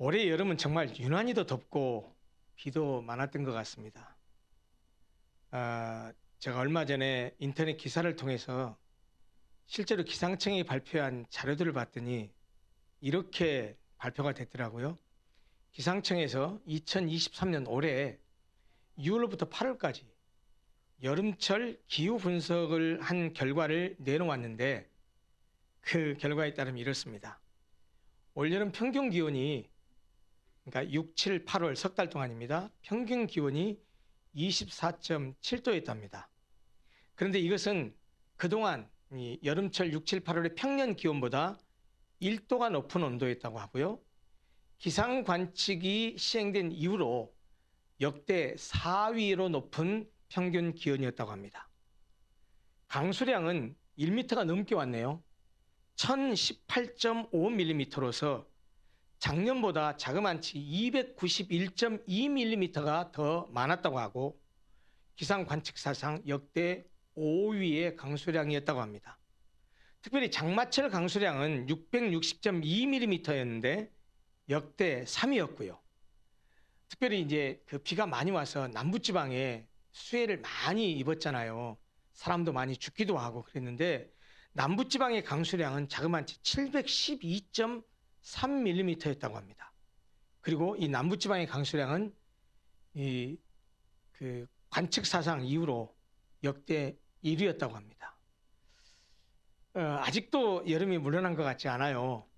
올해 여름은 정말 유난히도 덥고 비도 많았던 것 같습니다. 제가 얼마 전에 인터넷 기사를 통해서 실제로 기상청이 발표한 자료들을 봤더니 이렇게 발표가 됐더라고요. 기상청에서 2023년 올해 6월부터 8월까지 여름철 기후 분석을 한 결과를 내놓았는데 그 결과에 따르면 이렇습니다. 올여름 평균 기온이 그러니까 6, 7, 8월 석 달 동안입니다. 평균 기온이 24.7도였답니다. 그런데 이것은 그동안 이 여름철 6, 7, 8월의 평년 기온보다 1도가 높은 온도였다고 하고요. 기상 관측이 시행된 이후로 역대 4위로 높은 평균 기온이었다고 합니다. 강수량은 1m가 넘게 왔네요. 1018.5mm로서 작년보다 자그만치 291.2mm가 더 많았다고 하고 기상 관측 사상 역대 5위의 강수량이었다고 합니다. 특별히 장마철 강수량은 660.2mm였는데 역대 3위였고요. 특별히 이제 그 비가 많이 와서 남부지방에 수해를 많이 입었잖아요. 사람도 많이 죽기도 하고 그랬는데 남부지방의 강수량은 자그마치 712.3mm였다고 합니다. 그리고 이 남부지방의 강수량은 그 관측 사상 이후로 역대 1위였다고 합니다. 아직도 여름이 물러난 것 같지 않아요.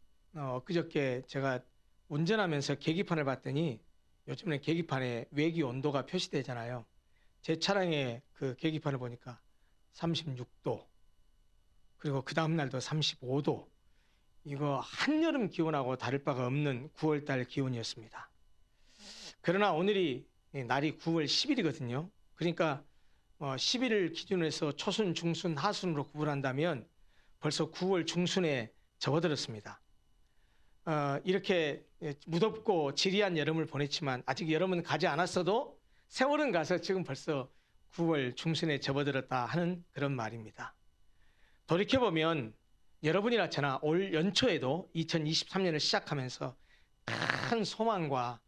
그저께 제가 운전하면서 계기판을 봤더니 요즘에 계기판에 외기 온도가 표시되잖아요. 제 차량의 그 계기판을 보니까 36도, 그리고 그 다음 날도 35도. 이거 한여름 기온하고 다를 바가 없는 9월달 기온이었습니다. 그러나 오늘이 날이 9월 10일이거든요. 그러니까 10일을 기준으로 해서 초순, 중순, 하순으로 구분한다면 벌써 9월 중순에 접어들었습니다. 이렇게 무덥고 지리한 여름을 보냈지만 아직 여름은 가지 않았어도 세월은 가서 지금 벌써 9월 중순에 접어들었다 하는 그런 말입니다. 돌이켜보면 여러분이나 저나 올 연초에도 2023년을 시작하면서 큰 소망과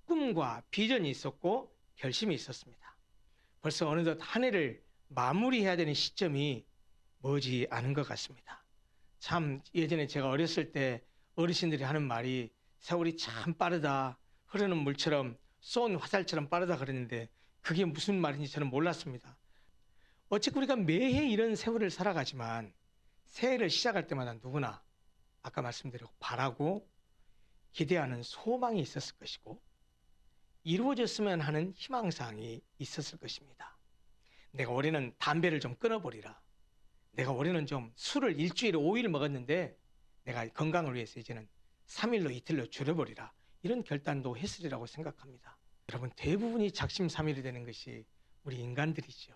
꿈과 비전이 있었고 결심이 있었습니다. 벌써 어느덧 한 해를 마무리해야 되는 시점이 머지 않은 것 같습니다. 참 예전에 제가 어렸을 때 어르신들이 하는 말이 세월이 참 빠르다, 흐르는 물처럼 쏜 화살처럼 빠르다 그랬는데 그게 무슨 말인지 저는 몰랐습니다. 어쨌든 우리가 매해 이런 세월을 살아가지만 새해를 시작할 때마다 누구나 아까 말씀드렸고 바라고 기대하는 소망이 있었을 것이고 이루어졌으면 하는 희망사항이 있었을 것입니다. 내가 올해는 담배를 좀 끊어버리라. 내가 올해는 좀 술을 일주일에 5일 먹었는데 내가 건강을 위해서 이제는 3일로 이틀로 줄여버리라. 이런 결단도 했으리라고 생각합니다. 여러분, 대부분이 작심삼일이 되는 것이 우리 인간들이죠.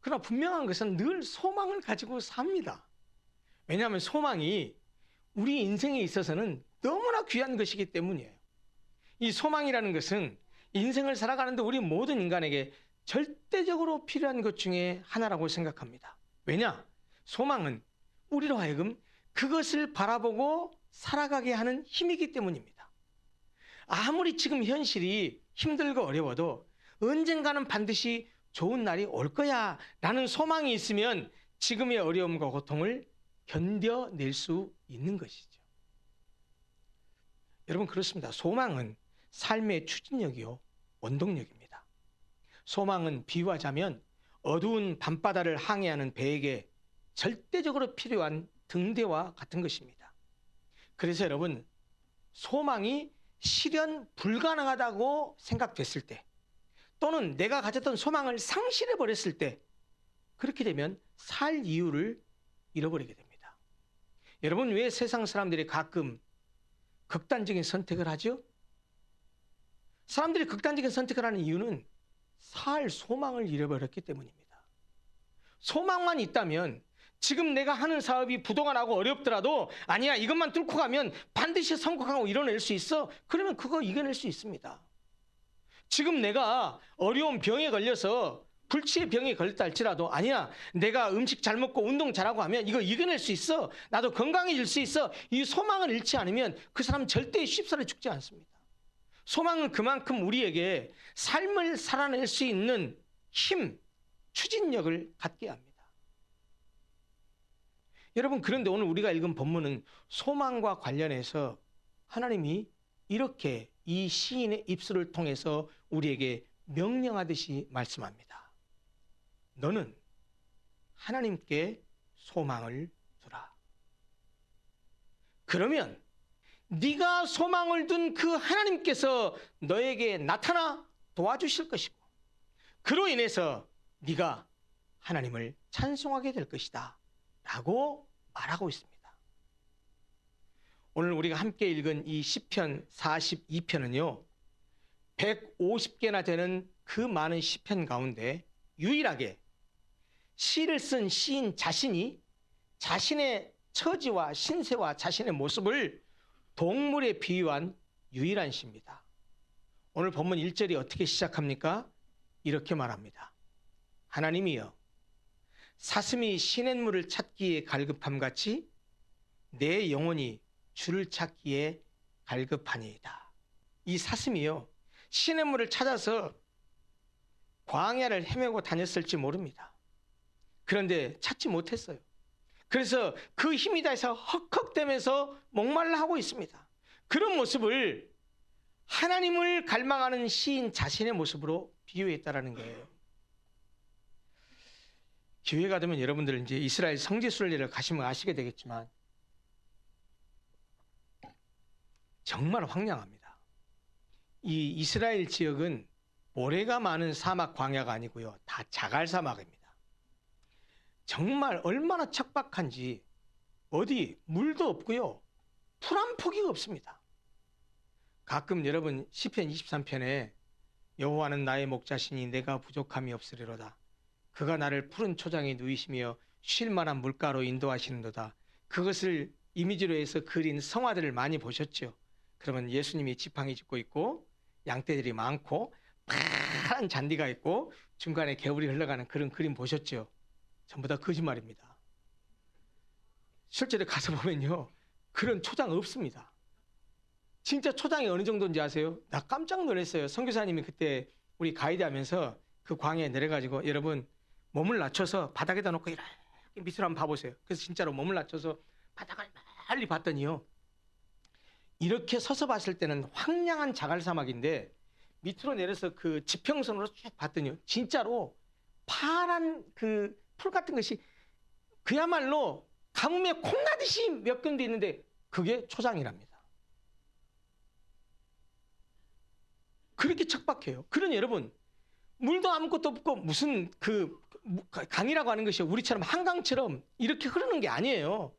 그러나 분명한 것은 늘 소망을 가지고 삽니다. 왜냐하면 소망이 우리 인생에 있어서는 너무나 귀한 것이기 때문이에요. 이 소망이라는 것은 인생을 살아가는데 우리 모든 인간에게 절대적으로 필요한 것 중에 하나라고 생각합니다. 왜냐? 소망은 우리로 하여금 그것을 바라보고 살아가게 하는 힘이기 때문입니다. 아무리 지금 현실이 힘들고 어려워도 언젠가는 반드시 좋은 날이 올 거야 라는 소망이 있으면 지금의 어려움과 고통을 견뎌낼 수 있는 것이죠. 여러분, 그렇습니다. 소망은 삶의 추진력이요 원동력입니다. 소망은 비유하자면 어두운 밤바다를 항해하는 배에게 절대적으로 필요한 등대와 같은 것입니다. 그래서 여러분, 소망이 실현 불가능하다고 생각됐을 때 또는 내가 가졌던 소망을 상실해 버렸을 때 그렇게 되면 살 이유를 잃어버리게 됩니다. 여러분, 왜 세상 사람들이 가끔 극단적인 선택을 하죠? 사람들이 극단적인 선택을 하는 이유는 살 소망을 잃어버렸기 때문입니다. 소망만 있다면 지금 내가 하는 사업이 부도가 나고 어렵더라도 아니야, 이것만 뚫고 가면 반드시 성공하고 이뤄낼 수 있어. 그러면 그거 이겨낼 수 있습니다. 지금 내가 어려운 병에 걸려서 불치의 병에 걸렸다 할지라도 아니야, 내가 음식 잘 먹고 운동 잘하고 하면 이거 이겨낼 수 있어, 나도 건강해질 수 있어, 이 소망을 잃지 않으면 그 사람은 절대 쉽사리 죽지 않습니다. 소망은 그만큼 우리에게 삶을 살아낼 수 있는 힘, 추진력을 갖게 합니다. 여러분, 그런데 오늘 우리가 읽은 본문은 소망과 관련해서 하나님이 이렇게 이 시인의 입술을 통해서 우리에게 명령하듯이 말씀합니다. 너는 하나님께 소망을 두라. 그러면 네가 소망을 둔 그 하나님께서 너에게 나타나 도와주실 것이고, 그로 인해서 네가 하나님을 찬송하게 될 것이다 라고 말하고 있습니다. 오늘 우리가 함께 읽은 이 시편 42편은요 150개나 되는 그 많은 시편 가운데 유일하게 시를 쓴 시인 자신이 자신의 처지와 신세와 자신의 모습을 동물에 비유한 유일한 시입니다. 오늘 본문 1절이 어떻게 시작합니까? 이렇게 말합니다. 하나님이여, 사슴이 시냇물을 찾기에 갈급함같이 내 영혼이 주를 찾기에 갈급하니이다. 이 사슴이요 시냇물을 찾아서 광야를 헤매고 다녔을지 모릅니다. 그런데 찾지 못했어요. 그래서 그 힘이 다해서 헉헉대면서 목말라 하고 있습니다. 그런 모습을 하나님을 갈망하는 시인 자신의 모습으로 비유했다라는 거예요. 기회가 되면 여러분들 이제 이스라엘 성지순례를 가시면 아시게 되겠지만 정말 황량합니다. 이 이스라엘 지역은 모래가 많은 사막 광야가 아니고요, 다 자갈 사막입니다. 정말 얼마나 척박한지 어디 물도 없고요, 풀 한 포기가 없습니다. 가끔 여러분 시편 23편에 여호와는 나의 목자시니 내가 부족함이 없으리로다. 그가 나를 푸른 초장에 누이시며 쉴 만한 물가로 인도하시는도다. 그것을 이미지로 해서 그린 성화들을 많이 보셨죠? 그러면 예수님이 지팡이 짚고 있고 양떼들이 많고 파란 잔디가 있고 중간에 개울이 흘러가는 그런 그림 보셨죠? 전부 다 거짓말입니다. 실제로 가서 보면요 그런 초장 없습니다. 진짜 초장이 어느 정도인지 아세요? 나 깜짝 놀랐어요. 선교사님이 그때 우리 가이드 하면서 그 광야에 내려가지고 여러분 몸을 낮춰서 바닥에다 놓고 이렇게 밑으로 한번 봐보세요. 그래서 진짜로 몸을 낮춰서 바닥을 멀리 봤더니요 이렇게 서서 봤을 때는 황량한 자갈 사막인데 밑으로 내려서 그 지평선으로 쭉 봤더니요 진짜로 파란 그 풀 같은 것이 그야말로 가뭄에 콩나듯이 몇 군데 있는데 그게 초장이랍니다. 그렇게 척박해요. 그러니 여러분 물도 아무것도 없고 무슨 그 강이라고 하는 것이 우리처럼 한강처럼 이렇게 흐르는 게 아니에요.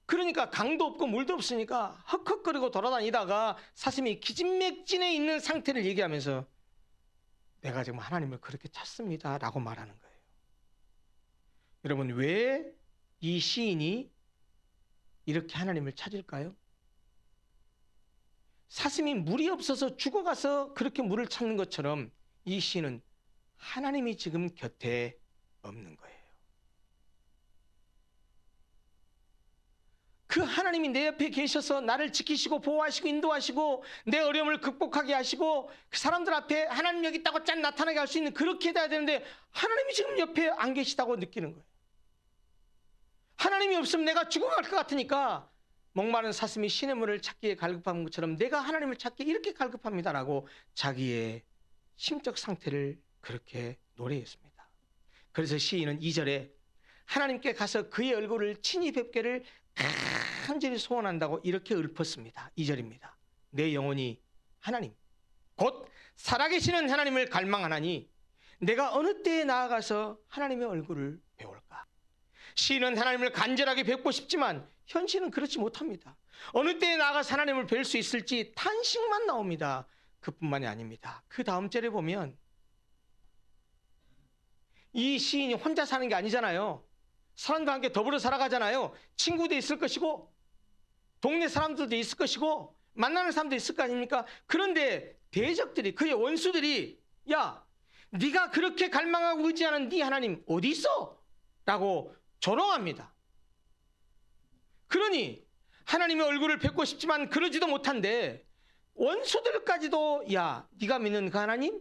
그러니까 강도 없고 물도 없으니까 헉헉거리고 돌아다니다가 사슴이 기진맥진에 있는 상태를 얘기하면서 내가 지금 하나님을 그렇게 찾습니다 라고 말하는 거예요. 여러분 왜 이 시인이 이렇게 하나님을 찾을까요? 사슴이 물이 없어서 죽어가서 그렇게 물을 찾는 것처럼 이 시인은 하나님이 지금 곁에 없는 거예요. 그 하나님이 내 옆에 계셔서 나를 지키시고 보호하시고 인도하시고 내 어려움을 극복하게 하시고 그 사람들 앞에 하나님 여기 있다고 짠 나타나게 할 수 있는 그렇게 돼야 되는데 하나님이 지금 옆에 안 계시다고 느끼는 거예요. 하나님이 없으면 내가 죽어갈 것 같으니까 목마른 사슴이 시냇물을 찾기에 갈급한 것처럼 내가 하나님을 찾기에 이렇게 갈급합니다라고 자기의 심적 상태를 그렇게 노래했습니다. 그래서 시인은 2절에 하나님께 가서 그의 얼굴을 친히 뵙기를 간절히 소원한다고 이렇게 읊었습니다. 2절입니다. 내 영혼이 하나님 곧 살아계시는 하나님을 갈망하나니 내가 어느 때에 나아가서 하나님의 얼굴을 배울까. 시인은 하나님을 간절하게 뵙고 싶지만 현실은 그렇지 못합니다. 어느 때에 나아가서 하나님을 뵐 수 있을지 탄식만 나옵니다. 그뿐만이 아닙니다. 그 다음 절에 보면 이 시인이 혼자 사는 게 아니잖아요. 사람과 함께 더불어 살아가잖아요. 친구도 있을 것이고 동네 사람들도 있을 것이고 만나는 사람도 있을 거 아닙니까? 그런데 대적들이 그의 원수들이 야 네가 그렇게 갈망하고 의지하는 네 하나님 어디 있어? 라고 조롱합니다. 그러니 하나님의 얼굴을 뵙고 싶지만 그러지도 못한데 원수들까지도 야, 네가 믿는 그 하나님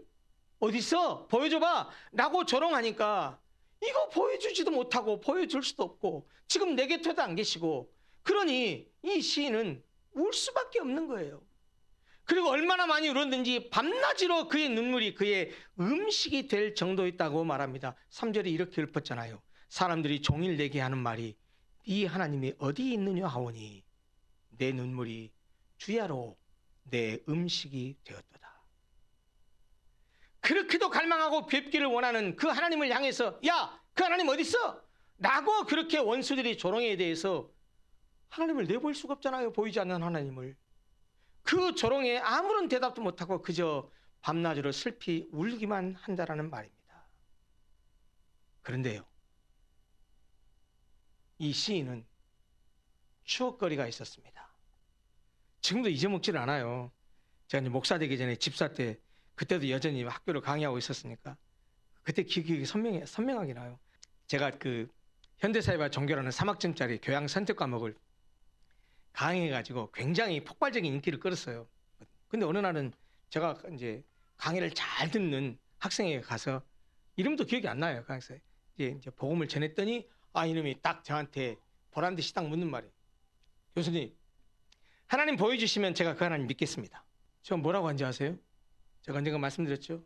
어디 있어? 보여줘봐 라고 조롱하니까 이거 보여주지도 못하고 보여줄 수도 없고 지금 내 곁에도 안 계시고, 그러니 이 시인은 울 수밖에 없는 거예요. 그리고 얼마나 많이 울었는지 밤낮으로 그의 눈물이 그의 음식이 될 정도였다고 말합니다. 3절에 이렇게 읊었잖아요. 사람들이 종일 내게 하는 말이 이 하나님이 어디 있느냐 하오니 내 눈물이 주야로 내 음식이 되었도다. 그렇게도 갈망하고 뵙기를 원하는 그 하나님을 향해서 야, 그 하나님 어디 있어? 라고 그렇게 원수들이 조롱에 대해서 하나님을 내볼 수가 없잖아요. 보이지 않는 하나님을. 그 조롱에 아무런 대답도 못하고 그저 밤낮으로 슬피 울기만 한다라는 말입니다. 그런데요, 이 시인은 추억거리가 있었습니다. 지금도 잊어먹지를 않아요. 제가 이제 목사 되기 전에 집사 때 그때도 여전히 학교를 강의하고 있었으니까 그때 기억이 선명하게 나요. 제가 그 현대사회와 종교라는 3학점짜리 교양 선택 과목을 강의해가지고 굉장히 폭발적인 인기를 끌었어요. 근데 어느 날은 제가 이제 강의를 잘 듣는 학생에게 가서 이름도 기억이 안 나요. 그래서 이제 복음을 전했더니 이놈이 딱 저한테 보란 듯이 딱 묻는 말이에요. 교수님, 하나님 보여주시면 제가 그 하나님 믿겠습니다. 저 뭐라고 한지 아세요? 제가 언젠가 말씀드렸죠?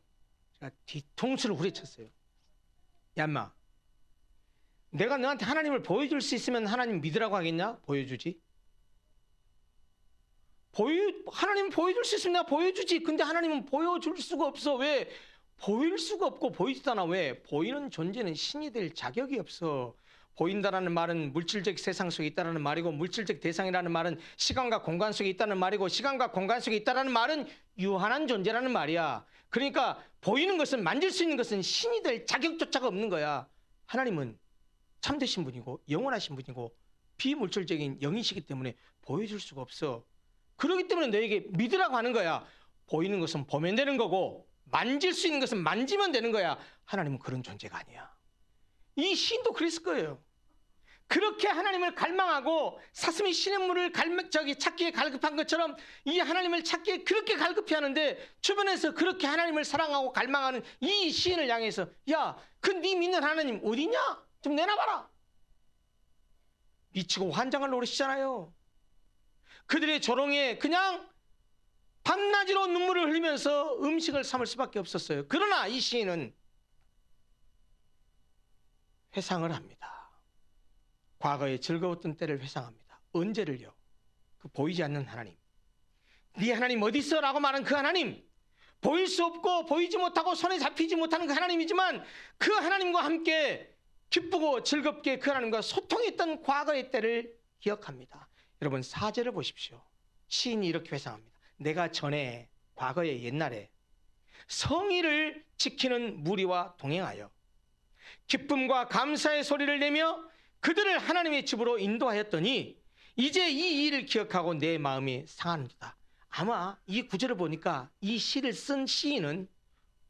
제가 뒤통수를 후려쳤어요. 야, 인마, 내가 너한테 하나님을 보여줄 수 있으면 하나님 믿으라고 하겠냐? 보여주지. 하나님 보여줄 수 있으면 내가 보여주지. 근데 하나님은 보여줄 수가 없어. 왜? 보일 수가 없고 보이지도 않아. 왜? 보이는 존재는 신이 될 자격이 없어. 보인다라는 말은 물질적 세상 속에 있다는 말이고, 물질적 대상이라는 말은 시간과 공간 속에 있다는 말이고, 시간과 공간 속에 있다는 말은 유한한 존재라는 말이야. 그러니까 보이는 것은, 만질 수 있는 것은 신이 될 자격조차가 없는 거야. 하나님은 참되신 분이고 영원하신 분이고 비물질적인 영이시기 때문에 보여줄 수가 없어. 그렇기 때문에 너에게 믿으라고 하는 거야. 보이는 것은 보면 되는 거고 만질 수 있는 것은 만지면 되는 거야. 하나님은 그런 존재가 아니야. 이 시인도 그랬을 거예요. 그렇게 하나님을 갈망하고 사슴이 시냇물을 찾기에 갈급한 것처럼 이 하나님을 찾기에 그렇게 갈급해 하는데, 주변에서 그렇게 하나님을 사랑하고 갈망하는 이 시인을 향해서 야, 그 네 믿는 하나님 어디냐? 좀 내놔봐라. 미치고 환장을 노리시잖아요. 그들의 조롱에 그냥 밤낮으로 눈물을 흘리면서 음식을 삼을 수밖에 없었어요. 그러나 이 시인은 회상을 합니다. 과거에 즐거웠던 때를 회상합니다. 언제를요? 그 보이지 않는 하나님, 네 하나님 어디 있어? 라고 말한 그 하나님, 보일 수 없고 보이지 못하고 손에 잡히지 못하는 그 하나님이지만 그 하나님과 함께 기쁘고 즐겁게 그 하나님과 소통했던 과거의 때를 기억합니다. 여러분 4절을 보십시오. 시인이 이렇게 회상합니다. 내가 전에 과거의 옛날에 성의를 지키는 무리와 동행하여 기쁨과 감사의 소리를 내며 그들을 하나님의 집으로 인도하였더니 이제 이 일을 기억하고 내 마음이 상하는도다. 아마 이 구절을 보니까 이 시를 쓴 시인은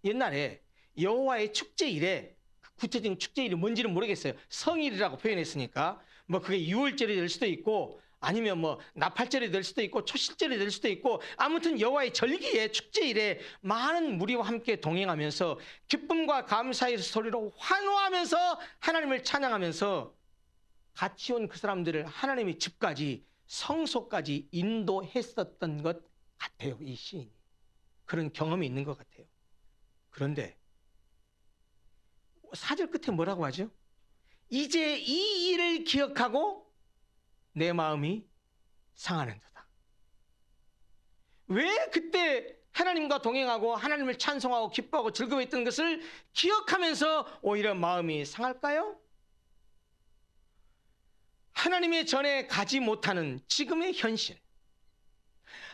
옛날에 여호와의 축제일에, 구체적인 축제일이 뭔지는 모르겠어요. 성일이라고 표현했으니까 뭐 그게 유월절이 될 수도 있고 아니면 뭐 나팔절이 될 수도 있고 초실절이 될 수도 있고, 아무튼 여호와의 절기에 축제일에 많은 무리와 함께 동행하면서 기쁨과 감사의 소리로 환호하면서 하나님을 찬양하면서 같이 온 그 사람들을 하나님의 집까지, 성소까지 인도했었던 것 같아요. 이 시인이 그런 경험이 있는 것 같아요. 그런데 4절 끝에 뭐라고 하죠? 이제 이 일을 기억하고 내 마음이 상하는도다. 왜 그때 하나님과 동행하고 하나님을 찬송하고 기뻐하고 즐거워했던 것을 기억하면서 오히려 마음이 상할까요? 하나님의 전에 가지 못하는 지금의 현실,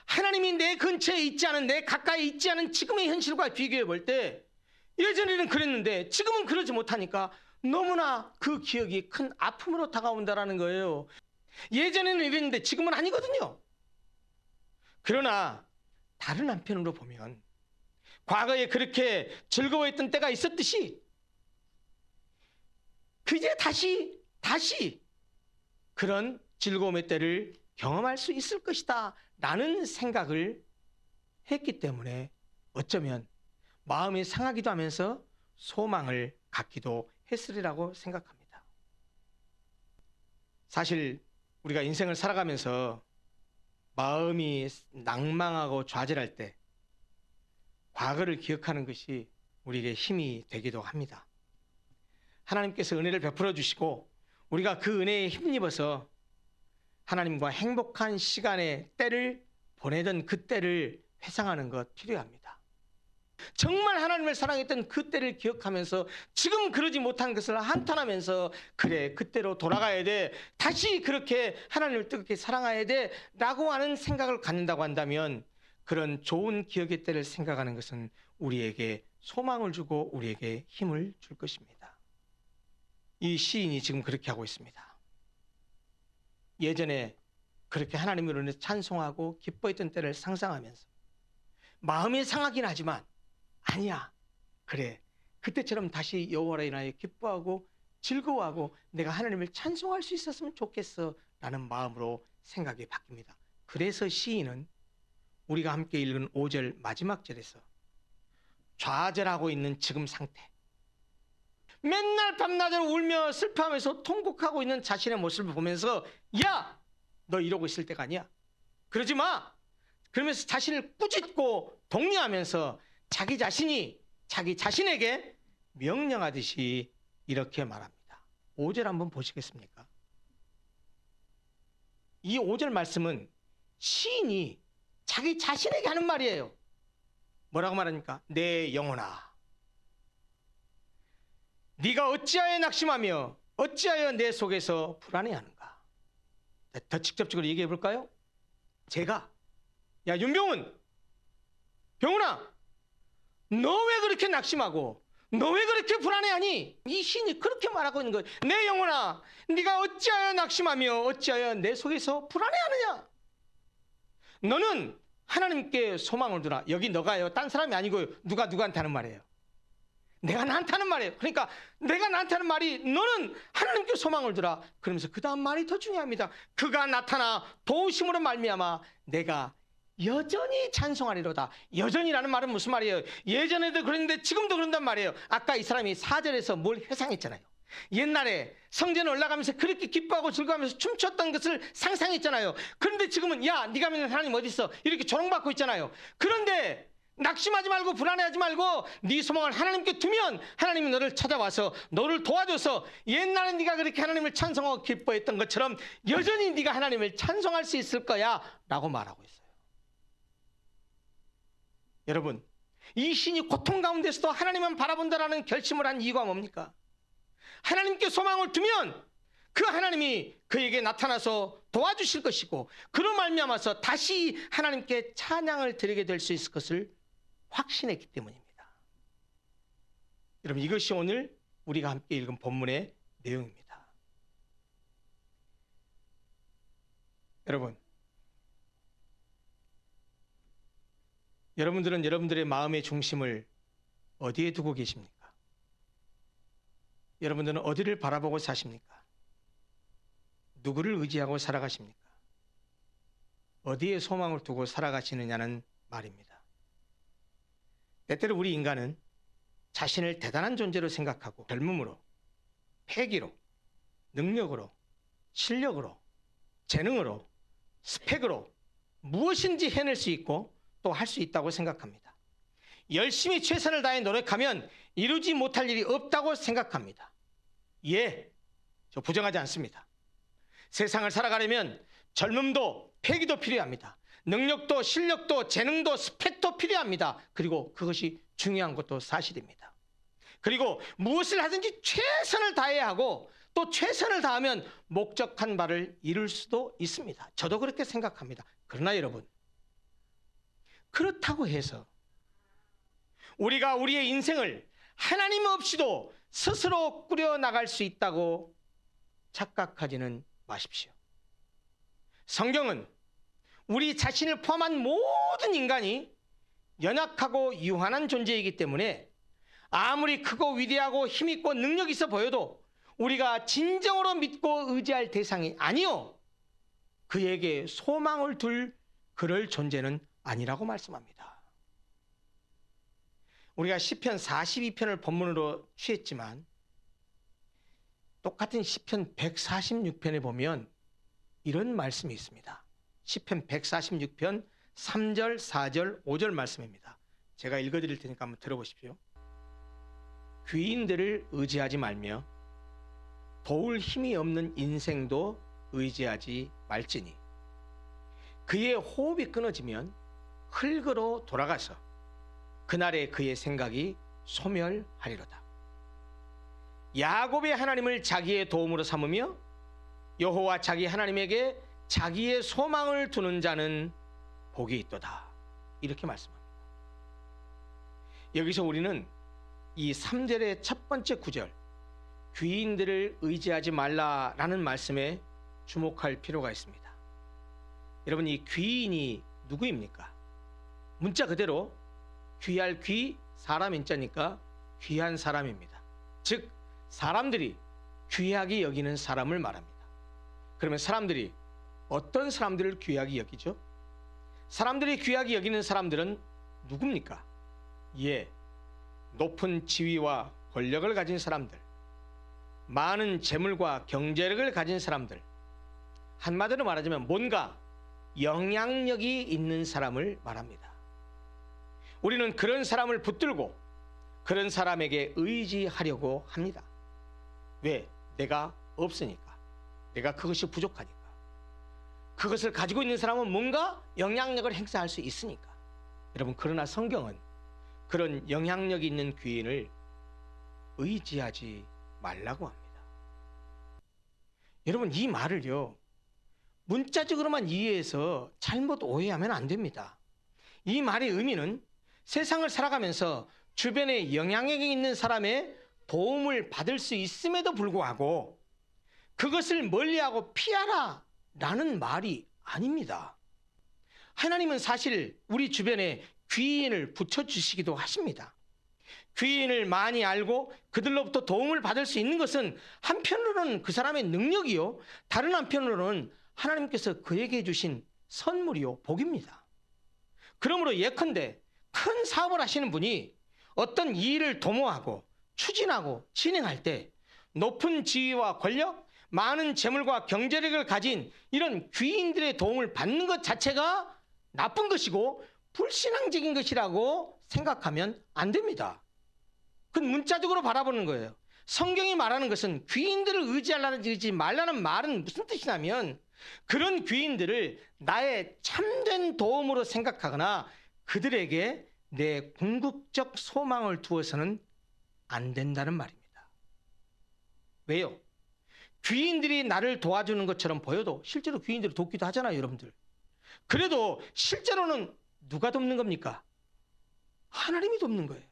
하나님이 내 근처에 있지 않은, 내 가까이 있지 않은 지금의 현실과 비교해 볼 때 예전에는 그랬는데 지금은 그러지 못하니까 너무나 그 기억이 큰 아픔으로 다가온다는 거예요. 예전에는 이랬는데 지금은 아니거든요. 그러나 다른 한편으로 보면 과거에 그렇게 즐거워했던 때가 있었듯이 그제 다시 그런 즐거움의 때를 경험할 수 있을 것이다 라는 생각을 했기 때문에 어쩌면 마음이 상하기도 하면서 소망을 갖기도 했으리라고 생각합니다. 사실 우리가 인생을 살아가면서 마음이 낭망하고 좌절할 때 과거를 기억하는 것이 우리에게 힘이 되기도 합니다. 하나님께서 은혜를 베풀어 주시고 우리가 그 은혜에 힘입어서 하나님과 행복한 시간의 때를 보내던 그 때를 회상하는 것 필요합니다. 정말 하나님을 사랑했던 그 때를 기억하면서 지금 그러지 못한 것을 한탄하면서 그래 그때로 돌아가야 돼, 다시 그렇게 하나님을 뜨겁게 사랑해야 돼 라고 하는 생각을 갖는다고 한다면 그런 좋은 기억의 때를 생각하는 것은 우리에게 소망을 주고 우리에게 힘을 줄 것입니다. 이 시인이 지금 그렇게 하고 있습니다. 예전에 그렇게 하나님을 찬송하고 기뻐했던 때를 상상하면서 마음이 상하긴 하지만 아니야, 그래 그때처럼 다시 여호와로 인하여 기뻐하고 즐거워하고 내가 하나님을 찬송할 수 있었으면 좋겠어 라는 마음으로 생각이 바뀝니다. 그래서 시인은 우리가 함께 읽은 5절 마지막 절에서 좌절하고 있는 지금 상태, 맨날 밤낮으로 울며 슬퍼하면서 통곡하고 있는 자신의 모습을 보면서 야, 너 이러고 있을 때가 아니야, 그러지 마, 그러면서 자신을 꾸짖고 독려하면서 자기 자신에게 명령하듯이 이렇게 말합니다. 5절 한번 보시겠습니까? 이 5절 말씀은 시인이 자기 자신에게 하는 말이에요. 뭐라고 말합니까? 내 영혼아, 네가 어찌하여 낙심하며 어찌하여 내 속에서 불안해하는가? 더 직접적으로 얘기해 볼까요? 제가 야 윤병훈, 병훈아, 너 왜 그렇게 낙심하고 너 왜 그렇게 불안해하니? 이 시인이 그렇게 말하고 있는 거예요. 내 영혼아, 네가 어찌하여 낙심하며 어찌하여 내 속에서 불안해하느냐? 너는 하나님께 소망을 두라. 여기 너가요, 딴 사람이 아니고 누구한테 하는 말이에요. 내가 나한테 하는 말이에요. 그러니까 내가 나한테 하는 말이 너는 하나님께 소망을 두라. 그러면서 그 다음 말이 더 중요합니다. 그가 나타나 도우심으로 말미암아 내가 여전히 찬송하리로다. 여전히라는 말은 무슨 말이에요? 예전에도 그랬는데 지금도 그런단 말이에요. 아까 이 사람이 4절에서 뭘 회상했잖아요. 옛날에 성전에 올라가면서 그렇게 기뻐하고 즐거워하면서 춤췄던 것을 상상했잖아요. 그런데 지금은 야, 네가 믿는 하나님 어디 있어? 이렇게 조롱받고 있잖아요. 그런데 낙심하지 말고 불안해하지 말고 네 소망을 하나님께 두면 하나님이 너를 찾아와서 너를 도와줘서 옛날에 네가 그렇게 하나님을 찬송하고 기뻐했던 것처럼 여전히 네가 하나님을 찬송할 수 있을 거야 라고 말하고 있어요. 여러분, 이 신이 고통 가운데서도 하나님만 바라본다라는 결심을 한 이유가 뭡니까? 하나님께 소망을 두면 그 하나님이 그에게 나타나서 도와주실 것이고 그로 말미암아서 다시 하나님께 찬양을 드리게 될 수 있을 것을 확신했기 때문입니다. 여러분, 이것이 오늘 우리가 함께 읽은 본문의 내용입니다. 여러분들은 여러분들의 마음의 중심을 어디에 두고 계십니까? 여러분들은 어디를 바라보고 사십니까? 누구를 의지하고 살아가십니까? 어디에 소망을 두고 살아가시느냐는 말입니다. 때때로 우리 인간은 자신을 대단한 존재로 생각하고 젊음으로, 패기로, 능력으로, 실력으로, 재능으로, 스펙으로 무엇인지 해낼 수 있고 또 할 수 있다고 생각합니다. 열심히 최선을 다해 노력하면 이루지 못할 일이 없다고 생각합니다. 예, 저 부정하지 않습니다. 세상을 살아가려면 젊음도 패기도 필요합니다. 능력도 실력도 재능도 스펙도 필요합니다. 그리고 그것이 중요한 것도 사실입니다. 그리고 무엇을 하든지 최선을 다해야 하고 또 최선을 다하면 목적한 바를 이룰 수도 있습니다. 저도 그렇게 생각합니다. 그러나 여러분, 그렇다고 해서 우리가 우리의 인생을 하나님 없이도 스스로 꾸려나갈 수 있다고 착각하지는 마십시오. 성경은 우리 자신을 포함한 모든 인간이 연약하고 유한한 존재이기 때문에 아무리 크고 위대하고 힘있고 능력 있어 보여도 우리가 진정으로 믿고 의지할 대상이 아니요, 그에게 소망을 둘 그럴 존재는 아니라고 말씀합니다. 우리가 시편 42편을 본문으로 취했지만 똑같은 시편 146편에 보면 이런 말씀이 있습니다. 시편 146편 3절, 4절, 5절 말씀입니다. 제가 읽어드릴 테니까 한번 들어보십시오. 귀인들을 의지하지 말며 도울 힘이 없는 인생도 의지하지 말지니 그의 호흡이 끊어지면 흙으로 돌아가서 그날에 그의 생각이 소멸하리로다. 야곱의 하나님을 자기의 도움으로 삼으며 여호와 자기 하나님에게 자기의 소망을 두는 자는 복이 있도다. 이렇게 말씀합니다. 여기서 우리는 이 3절의 첫 번째 구절, 귀인들을 의지하지 말라라는 말씀에 주목할 필요가 있습니다. 여러분, 이 귀인이 누구입니까? 문자 그대로 귀할 귀, 사람 인자니까 귀한 사람입니다. 즉 사람들이 귀하게 여기는 사람을 말합니다. 그러면 사람들이 어떤 사람들을 귀하게 여기죠? 사람들이 귀하게 여기는 사람들은 누굽니까? 예, 높은 지위와 권력을 가진 사람들, 많은 재물과 경제력을 가진 사람들, 한마디로 말하자면 뭔가 영향력이 있는 사람을 말합니다. 우리는 그런 사람을 붙들고 그런 사람에게 의지하려고 합니다. 왜? 내가 없으니까. 내가 그것이 부족하니까. 그것을 가지고 있는 사람은 뭔가 영향력을 행사할 수 있으니까. 여러분, 그러나 성경은 그런 영향력이 있는 귀인을 의지하지 말라고 합니다. 여러분, 이 말을요, 문자적으로만 이해해서 잘못 오해하면 안 됩니다. 이 말의 의미는 세상을 살아가면서 주변에 영향력이 있는 사람의 도움을 받을 수 있음에도 불구하고 그것을 멀리하고 피하라 라는 말이 아닙니다. 하나님은 사실 우리 주변에 귀인을 붙여주시기도 하십니다. 귀인을 많이 알고 그들로부터 도움을 받을 수 있는 것은 한편으로는 그 사람의 능력이요, 다른 한편으로는 하나님께서 그에게 주신 선물이요, 복입니다. 그러므로 예컨대 큰 사업을 하시는 분이 어떤 일을 도모하고 추진하고 진행할 때 높은 지위와 권력, 많은 재물과 경제력을 가진 이런 귀인들의 도움을 받는 것 자체가 나쁜 것이고 불신앙적인 것이라고 생각하면 안 됩니다. 그건 문자적으로 바라보는 거예요. 성경이 말하는 것은 귀인들을 의지 말라는 말은 무슨 뜻이냐면 그런 귀인들을 나의 참된 도움으로 생각하거나 그들에게 내 궁극적 소망을 두어서는 안 된다는 말입니다. 왜요? 귀인들이 나를 도와주는 것처럼 보여도 실제로 귀인들이 돕기도 하잖아요, 여러분들. 그래도 실제로는 누가 돕는 겁니까? 하나님이 돕는 거예요.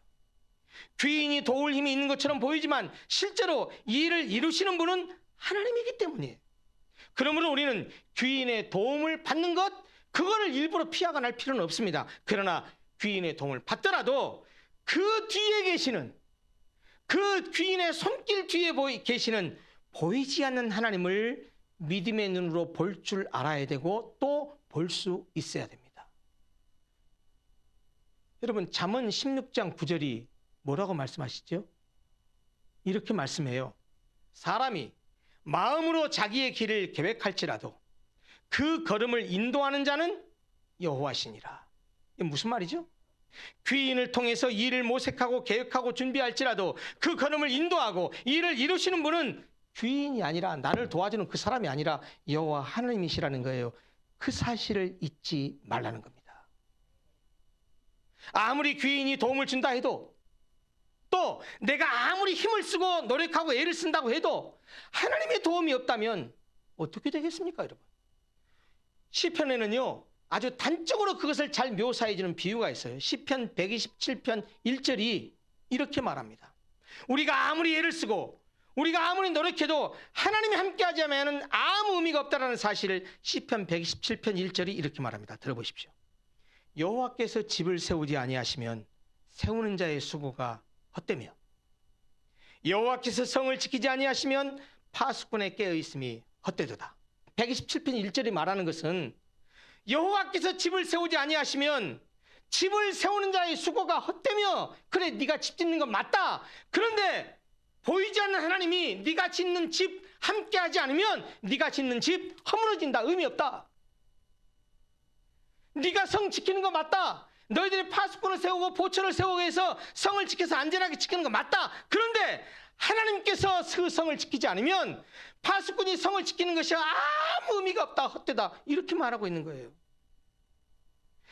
귀인이 도울 힘이 있는 것처럼 보이지만 실제로 이 일을 이루시는 분은 하나님이기 때문이에요. 그러므로 우리는 귀인의 도움을 받는 것, 그거를 일부러 피하거나 할 필요는 없습니다. 그러나 귀인의 도움을 받더라도 그 뒤에 계시는, 그 귀인의 손길 뒤에 계시는 보이지 않는 하나님을 믿음의 눈으로 볼 줄 알아야 되고 또 볼 수 있어야 됩니다. 여러분, 잠언 16장 9절이 뭐라고 말씀하시죠? 이렇게 말씀해요. 사람이 마음으로 자기의 길을 계획할지라도 그 걸음을 인도하는 자는 여호와시니라. 이게 무슨 말이죠? 귀인을 통해서 일을 모색하고 계획하고 준비할지라도 그 걸음을 인도하고 일을 이루시는 분은 귀인이 아니라 나를 도와주는 그 사람이 아니라 여호와 하나님이시라는 거예요. 그 사실을 잊지 말라는 겁니다. 아무리 귀인이 도움을 준다 해도 또 내가 아무리 힘을 쓰고 노력하고 애를 쓴다고 해도 하나님의 도움이 없다면 어떻게 되겠습니까, 여러분? 시편에는요 아주 단적으로 그것을 잘 묘사해 주는 비유가 있어요. 시편 127편 1절이 이렇게 말합니다. 우리가 아무리 애를 쓰고 우리가 아무리 노력해도 하나님이 함께하지 않으면 아무 의미가 없다는 사실을 시편 127편 1절이 이렇게 말합니다. 들어보십시오. 여호와께서 집을 세우지 아니하시면 세우는 자의 수고가 헛되며 여호와께서 성을 지키지 아니하시면 파수꾼의 깨어 있음이 헛되도다. 127편 1절이 말하는 것은 여호와께서 집을 세우지 아니하시면 집을 세우는 자의 수고가 헛되며, 그래 네가 집 짓는 건 맞다. 그런데 보이지 않는 하나님이 네가 짓는 집 함께하지 않으면 네가 짓는 집 허물어진다. 의미 없다. 네가 성 지키는 거 맞다. 너희들이 파수꾼을 세우고 보초를 세우고 해서 성을 지켜서 안전하게 지키는 거 맞다. 그런데 하나님께서 그 성을 지키지 않으면 파수꾼이 성을 지키는 것이 아무 의미가 없다. 헛되다. 이렇게 말하고 있는 거예요.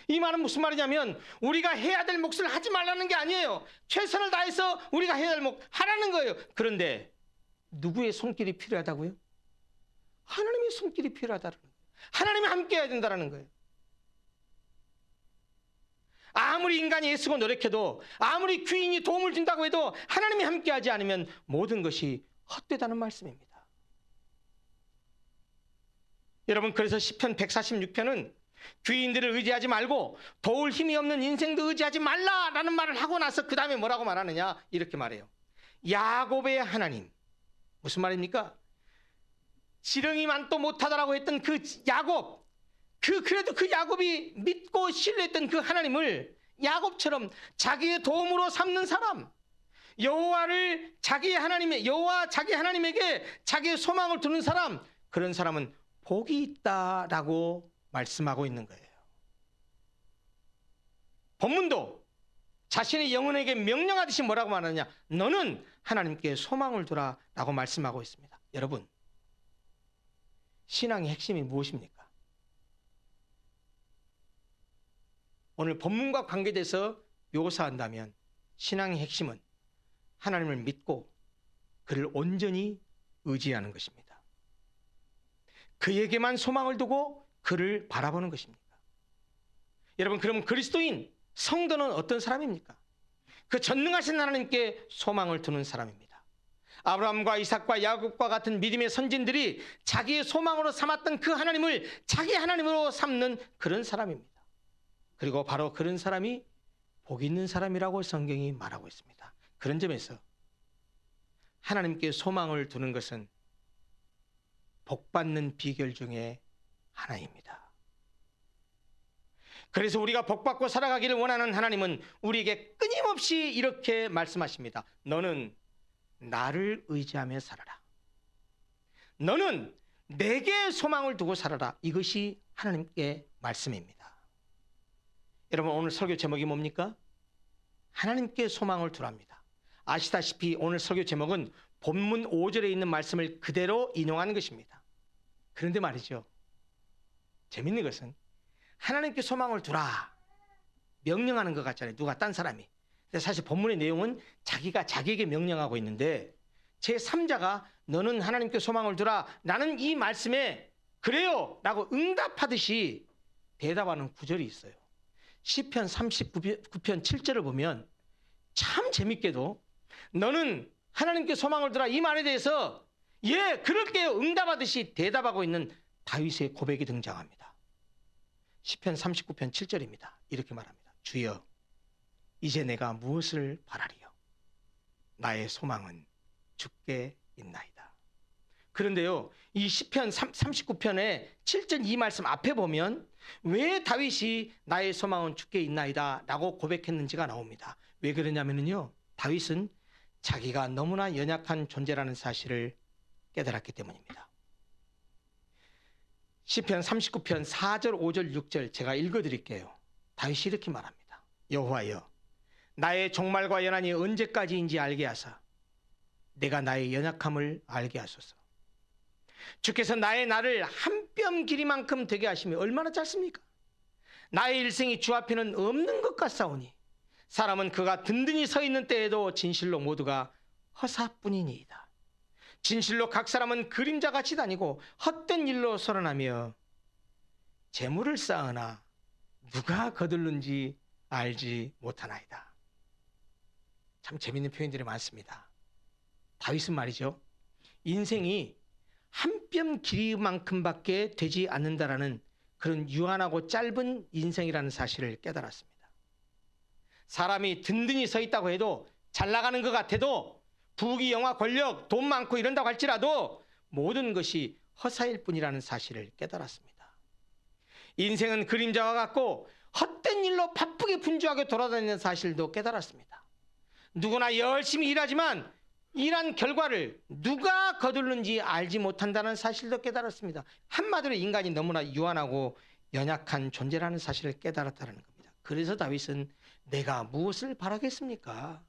이 말은 무슨 말이냐면 우리가 해야 될 몫을 하지 말라는 게 아니에요. 최선을 다해서 우리가 해야 될 몫 하라는 거예요. 그런데 누구의 손길이 필요하다고요? 하나님의 손길이 필요하다는 거예요. 하나님이 함께 해야 된다는 거예요. 아무리 인간이 애쓰고 노력해도, 아무리 귀인이 도움을 준다고 해도 하나님이 함께하지 않으면 모든 것이 헛되다는 말씀입니다. 여러분, 그래서 시편 146편은 귀인들을 의지하지 말고 도울 힘이 없는 인생도 의지하지 말라라는 말을 하고 나서 그 다음에 뭐라고 말하느냐, 이렇게 말해요. 야곱의 하나님. 무슨 말입니까? 지렁이만도 못하다라고 했던 그 야곱, 그래도 그 야곱이 믿고 신뢰했던 그 하나님을 야곱처럼 자기의 도움으로 삼는 사람, 여호와를 자기의 하나님의, 여호와 자기 하나님에게 자기의 소망을 두는 사람, 그런 사람은 복이 있다라고 말씀하고 있는 거예요. 본문도 자신의 영혼에게 명령하듯이 뭐라고 말하느냐, 너는 하나님께 소망을 두라라고 말씀하고 있습니다. 여러분, 신앙의 핵심이 무엇입니까? 오늘 본문과 관계돼서 묘사한다면 신앙의 핵심은 하나님을 믿고 그를 온전히 의지하는 것입니다. 그에게만 소망을 두고 그를 바라보는 것입니다. 여러분, 그러면 그리스도인 성도는 어떤 사람입니까? 그 전능하신 하나님께 소망을 두는 사람입니다. 아브라함과 이삭과 야곱과 같은 믿음의 선진들이 자기의 소망으로 삼았던 그 하나님을 자기 하나님으로 삼는 그런 사람입니다. 그리고 바로 그런 사람이 복 있는 사람이라고 성경이 말하고 있습니다. 그런 점에서 하나님께 소망을 두는 것은 복받는 비결 중에 하나입니다. 그래서 우리가 복받고 살아가기를 원하는 하나님은 우리에게 끊임없이 이렇게 말씀하십니다. 너는 나를 의지하며 살아라. 너는 내게 소망을 두고 살아라. 이것이 하나님께 말씀입니다. 여러분, 오늘 설교 제목이 뭡니까? 하나님께 소망을 두랍니다. 아시다시피 오늘 설교 제목은 본문 5절에 있는 말씀을 그대로 인용하는 것입니다. 그런데 말이죠, 재밌는 것은 하나님께 소망을 두라 명령하는 것 같잖아요. 누가 딴 사람이. 근데 사실 본문의 내용은 자기가 자기에게 명령하고 있는데 제3자가 너는 하나님께 소망을 두라 라는 이 말씀에 그래요 라고 응답하듯이 대답하는 구절이 있어요. 시편 39편 7절을 보면 참 재밌게도 너는 하나님께 소망을 두라 이 말에 대해서 예 그럴게요 응답하듯이 대답하고 있는 다윗의 고백이 등장합니다. 시편 39편 7절입니다. 이렇게 말합니다. 주여 이제 내가 무엇을 바라리요? 나의 소망은 주께 있나이다. 그런데요, 이 시편 39편의 7절 이 말씀 앞에 보면 왜 다윗이 나의 소망은 주께 있나이다 라고 고백했는지가 나옵니다. 왜 그러냐면요, 다윗은 자기가 너무나 연약한 존재라는 사실을 깨달았기 때문입니다. 시편 39편 4절 5절 6절 제가 읽어드릴게요. 다윗이 이렇게 말합니다. 여호와여 나의 종말과 연한이 언제까지인지 알게 하사 내가 나의 연약함을 알게 하소서. 주께서 나의 날을 한 뼘 길이만큼 되게 하시며 얼마나 짧습니까? 나의 일생이 주 앞에는 없는 것 같사오니 사람은 그가 든든히 서 있는 때에도 진실로 모두가 허사뿐이니이다. 진실로 각 사람은 그림자같이 다니고 헛된 일로 서론하며 재물을 쌓으나 누가 거둘는지 알지 못하나이다. 참 재밌는 표현들이 많습니다. 다윗은 말이죠, 인생이 한 뼘 길이만큼밖에 되지 않는다라는 그런 유한하고 짧은 인생이라는 사실을 깨달았습니다. 사람이 든든히 서 있다고 해도, 잘 나가는 것 같아도, 부귀 영화 권력 돈 많고 이런다고 할지라도 모든 것이 허사일 뿐이라는 사실을 깨달았습니다. 인생은 그림자와 같고 헛된 일로 바쁘게 분주하게 돌아다니는 사실도 깨달았습니다. 누구나 열심히 일하지만 일한 결과를 누가 거둘는지 알지 못한다는 사실도 깨달았습니다. 한마디로 인간이 너무나 유한하고 연약한 존재라는 사실을 깨달았다는 겁니다. 그래서 다윗은 내가 무엇을 바라겠습니까?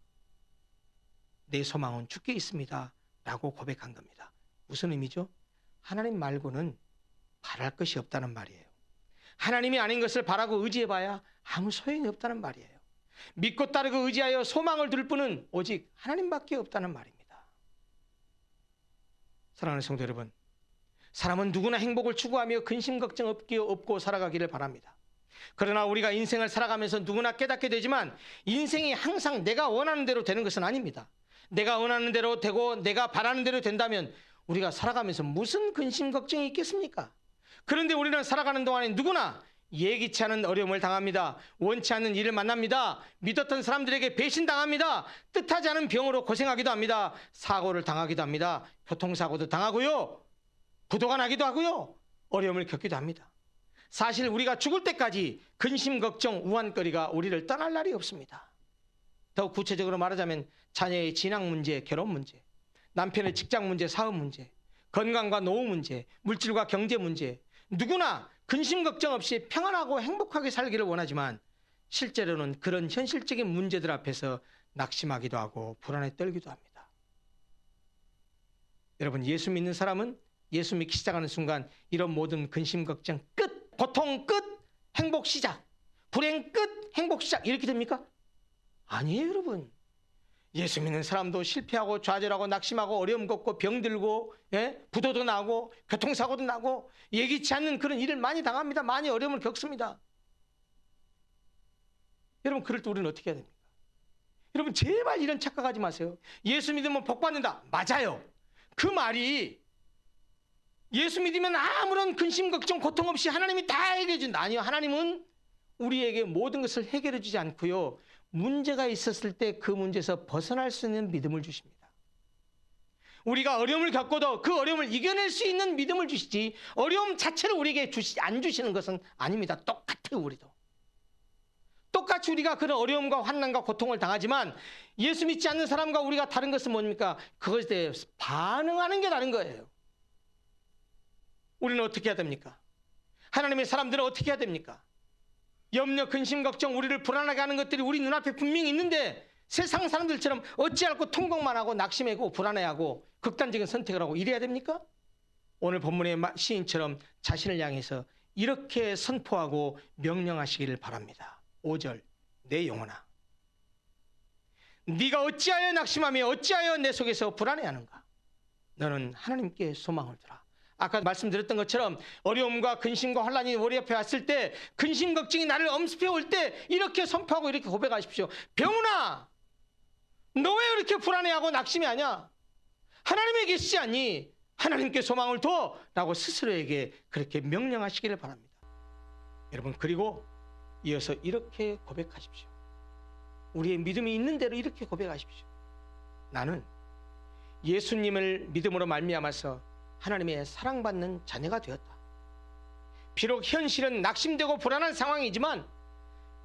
내 소망은 주께 있습니다 라고 고백한 겁니다. 무슨 의미죠? 하나님 말고는 바랄 것이 없다는 말이에요. 하나님이 아닌 것을 바라고 의지해봐야 아무 소용이 없다는 말이에요. 믿고 따르고 의지하여 소망을 둘 분은 오직 하나님밖에 없다는 말입니다. 사랑하는 성도 여러분, 사람은 누구나 행복을 추구하며 근심 걱정 없고 살아가기를 바랍니다. 그러나 우리가 인생을 살아가면서 누구나 깨닫게 되지만 인생이 항상 내가 원하는 대로 되는 것은 아닙니다. 내가 원하는 대로 되고 내가 바라는 대로 된다면 우리가 살아가면서 무슨 근심 걱정이 있겠습니까? 그런데 우리는 살아가는 동안에 누구나 예기치 않은 어려움을 당합니다. 원치 않는 일을 만납니다. 믿었던 사람들에게 배신당합니다. 뜻하지 않은 병으로 고생하기도 합니다. 사고를 당하기도 합니다. 교통사고도 당하고요. 부도가 나기도 하고요. 어려움을 겪기도 합니다. 사실 우리가 죽을 때까지 근심, 걱정, 우환거리가 우리를 떠날 날이 없습니다. 더욱 구체적으로 말하자면 자녀의 진학 문제, 결혼 문제, 남편의 직장 문제, 사업 문제, 건강과 노후 문제, 물질과 경제 문제, 누구나 근심 걱정 없이 평안하고 행복하게 살기를 원하지만 실제로는 그런 현실적인 문제들 앞에서 낙심하기도 하고 불안에 떨기도 합니다. 여러분, 예수 믿는 사람은 예수 믿기 시작하는 순간 이런 모든 근심 걱정 끝, 고통 끝, 행복 시작, 불행 끝, 행복 시작 이렇게 됩니까? 아니에요, 여러분. 예수 믿는 사람도 실패하고 좌절하고 낙심하고 어려움 겪고 병들고 부도도 나고 교통사고도 나고 예기치 않는 그런 일을 많이 당합니다. 많이 어려움을 겪습니다. 여러분, 그럴 때 우리는 어떻게 해야 됩니까? 여러분, 제발 이런 착각하지 마세요. 예수 믿으면 복 받는다. 맞아요. 그 말이 예수 믿으면 아무런 근심 걱정 고통 없이 하나님이 다 해결해 준다. 아니요, 하나님은 우리에게 모든 것을 해결해 주지 않고요, 문제가 있었을 때 그 문제에서 벗어날 수 있는 믿음을 주십니다. 우리가 어려움을 겪고도 그 어려움을 이겨낼 수 있는 믿음을 주시지 어려움 자체를 우리에게 안 주시는 것은 아닙니다. 똑같아요. 우리도 똑같이 우리가 그런 어려움과 환난과 고통을 당하지만 예수 믿지 않는 사람과 우리가 다른 것은 뭡니까? 그것에 대해서 반응하는 게 다른 거예요. 우리는 어떻게 해야 됩니까? 하나님의 사람들은 어떻게 해야 됩니까? 염려, 근심, 걱정, 우리를 불안하게 하는 것들이 우리 눈앞에 분명히 있는데 세상 사람들처럼 어찌할고 통곡만 하고 낙심하고 불안해하고 극단적인 선택을 하고 이래야 됩니까? 오늘 본문의 시인처럼 자신을 향해서 이렇게 선포하고 명령하시기를 바랍니다. 5절, 내 영혼아, 네가 어찌하여 낙심하며 어찌하여 내 속에서 불안해하는가? 너는 하나님께 소망을 두라. 아까 말씀드렸던 것처럼 어려움과 근심과 혼란이 우리 옆에 왔을 때, 근심 걱정이 나를 엄습해 올 때 이렇게 선포하고 이렇게 고백하십시오. 병훈아, 너 왜 이렇게 불안해하고 낙심해하냐? 하나님에 계시지 않니? 하나님께 소망을 둬! 라고 스스로에게 그렇게 명령하시기를 바랍니다. 여러분, 그리고 이어서 이렇게 고백하십시오. 우리의 믿음이 있는 대로 이렇게 고백하십시오. 나는 예수님을 믿음으로 말미암아서 하나님의 사랑받는 자녀가 되었다. 비록 현실은 낙심되고 불안한 상황이지만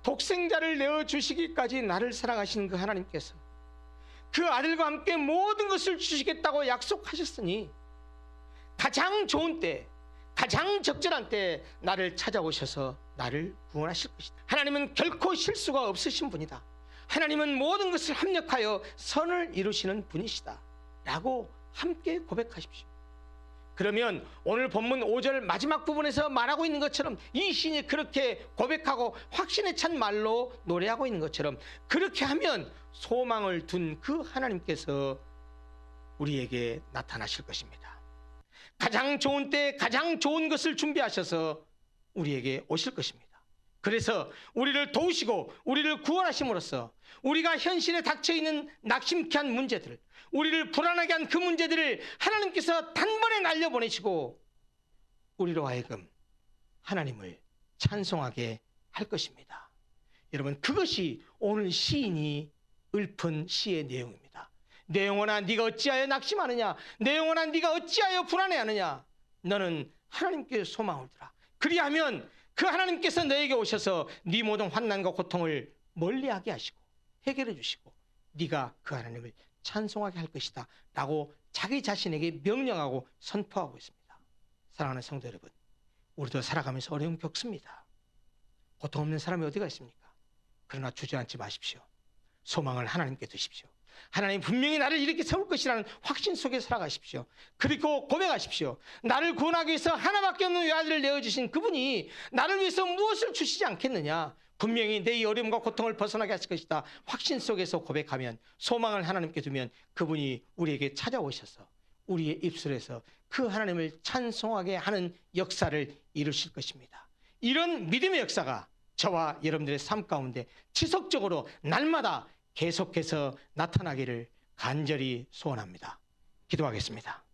독생자를 내어주시기까지 나를 사랑하신 그 하나님께서 그 아들과 함께 모든 것을 주시겠다고 약속하셨으니 가장 좋은 때, 가장 적절한 때 나를 찾아오셔서 나를 구원하실 것이다. 하나님은 결코 실수가 없으신 분이다. 하나님은 모든 것을 합력하여 선을 이루시는 분이시다. 라고 함께 고백하십시오. 그러면 오늘 본문 5절 마지막 부분에서 말하고 있는 것처럼 이 시인이 그렇게 고백하고 확신에 찬 말로 노래하고 있는 것처럼 그렇게 하면 소망을 둔 그 하나님께서 우리에게 나타나실 것입니다. 가장 좋은 때 가장 좋은 것을 준비하셔서 우리에게 오실 것입니다. 그래서 우리를 도우시고 우리를 구원하심으로써 우리가 현실에 닥쳐있는 낙심케 한 문제들, 우리를 불안하게 한 그 문제들을 하나님께서 단번에 날려보내시고 우리로 하여금 하나님을 찬송하게 할 것입니다. 여러분, 그것이 오늘 시인이 읊은 시의 내용입니다. 내 영혼아 네가 어찌하여 낙심하느냐, 내 영혼아 네가 어찌하여 불안해하느냐, 너는 하나님께 소망을 두라. 그리하면 그 하나님께서 너에게 오셔서 네 모든 환난과 고통을 멀리하게 하시고 해결해 주시고 네가 그 하나님을 찬송하게 할 것이다 라고 자기 자신에게 명령하고 선포하고 있습니다. 사랑하는 성도 여러분, 우리도 살아가면서 어려움 겪습니다. 고통 없는 사람이 어디가 있습니까? 그러나 주저앉지 마십시오. 소망을 하나님께 두십시오. 하나님 분명히 나를 이렇게 세울 것이라는 확신 속에 살아가십시오. 그리고 고백하십시오. 나를 구원하기 위해서 하나밖에 없는 외아들을 내어주신 그분이 나를 위해서 무엇을 주시지 않겠느냐, 분명히 내 이 어려움과 고통을 벗어나게 하실 것이다 확신 속에서 고백하면, 소망을 하나님께 두면 그분이 우리에게 찾아오셔서 우리의 입술에서 그 하나님을 찬송하게 하는 역사를 이루실 것입니다. 이런 믿음의 역사가 저와 여러분들의 삶 가운데 지속적으로 날마다 계속해서 나타나기를 간절히 소원합니다. 기도하겠습니다.